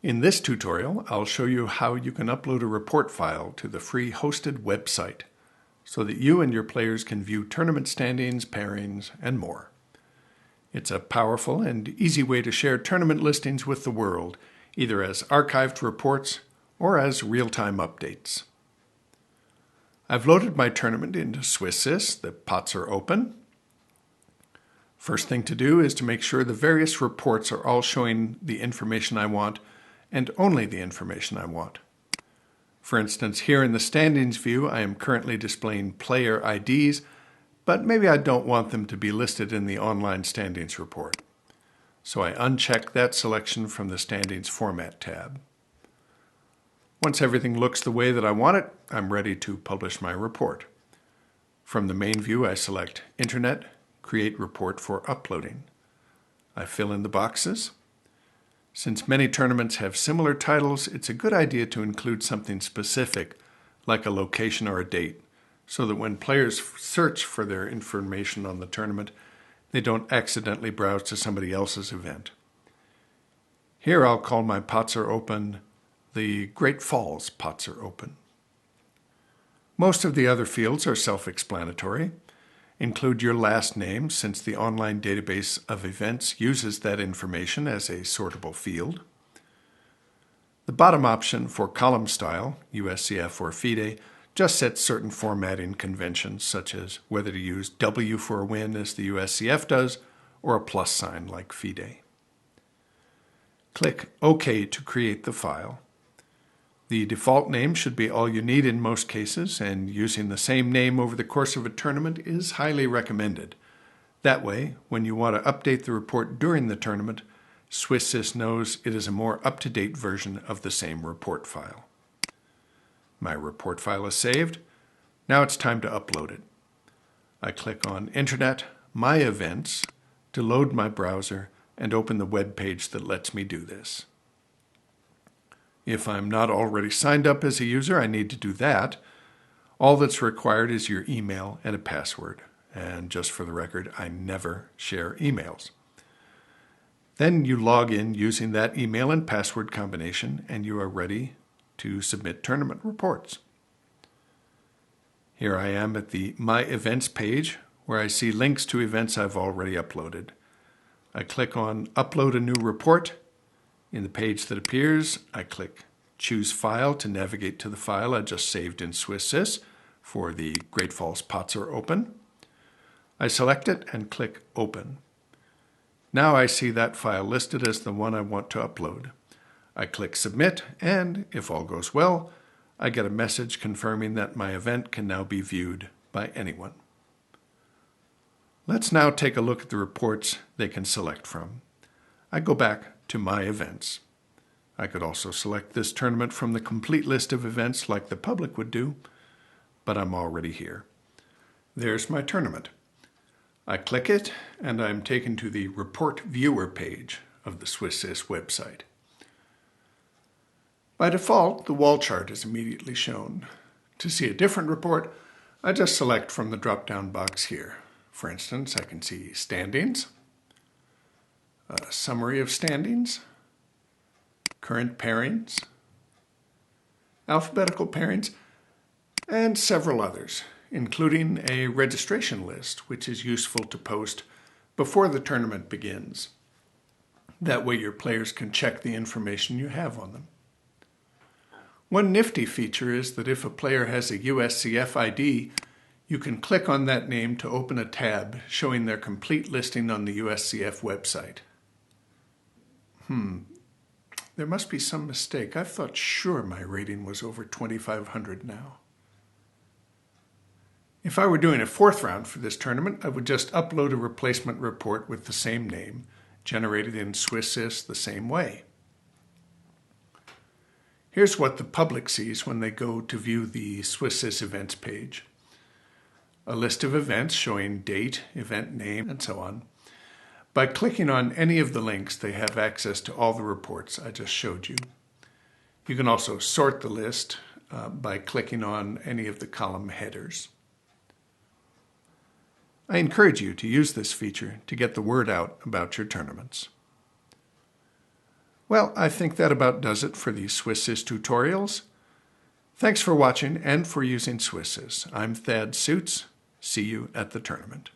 In this tutorial, I'll show you how you can upload a report file to the free hosted website so that you and your players can view tournament standings, pairings, and more. It's a powerful and easy way to share tournament listings with the world, either as archived reports or as real-time updates. I've loaded my tournament into SwissSys. The pots are open. First thing to do is to make sure the various reports are all showing the information I want and only the information I want. For instance, here in the standings view, I am currently displaying player IDs, but maybe I don't want them to be listed in the online standings report. So I uncheck that selection from the Standings Format tab. Once everything looks the way that I want it, I'm ready to publish my report. From the main view, I select Internet, Create Report for Uploading. I fill in the boxes. Since many tournaments have similar titles, it's a good idea to include something specific, like a location or a date, so that when players search for their information on the tournament, they don't accidentally browse to somebody else's event. Here I'll call my pots are open the Great Falls pots are open. Most of the other fields are self-explanatory. Include your last name, since the online database of events uses that information as a sortable field. The bottom option for column style, USCF or FIDE, just sets certain formatting conventions, such as whether to use W for a win as the USCF does, or a plus sign like FIDE. Click OK to create the file. The default name should be all you need in most cases, and using the same name over the course of a tournament is highly recommended. That way, when you want to update the report during the tournament, SwissSys knows it is a more up-to-date version of the same report file. My report file is saved. Now it's time to upload it. I click on Internet, My Events, to load my browser and open the web page that lets me do this. If I'm not already signed up as a user, I need to do that. All that's required is your email and a password. And just for the record, I never share emails. Then you log in using that email and password combination, and you are ready to submit tournament reports. Here I am at the My Events page, where I see links to events I've already uploaded. I click on Upload a New Report. In the page that appears, I click Choose File to navigate to the file I just saved in SwissSys for the Great Falls pots are open. I select it and click Open. Now I see that file listed as the one I want to upload. I click Submit, and if all goes well, I get a message confirming that my event can now be viewed by anyone. Let's now take a look at the reports they can select from. I go back to My Events. I could also select this tournament from the complete list of events like the public would do, but I'm already here. There's my tournament. I click it, and I'm taken to the Report Viewer page of the SwissSys website. By default, the wall chart is immediately shown. To see a different report, I just select from the drop-down box here. For instance, I can see standings, a summary of standings, current pairings, alphabetical pairings, and several others, including a registration list, which is useful to post before the tournament begins. That way your players can check the information you have on them. One nifty feature is that if a player has a USCF ID, you can click on that name to open a tab showing their complete listing on the USCF website. There must be some mistake. I thought sure my rating was over 2,500 now. If I were doing a fourth round for this tournament, I would just upload a replacement report with the same name, generated in SwissSys the same way. Here's what the public sees when they go to view the SwissSys events page. A list of events showing date, event name, and so on. By clicking on any of the links, they have access to all the reports I just showed you. You can also sort the list by clicking on any of the column headers. I encourage you to use this feature to get the word out about your tournaments. Well, I think that about does it for these SwissSys tutorials. Thanks for watching and for using SwissSys. I'm Thad Suits. See you at the tournament.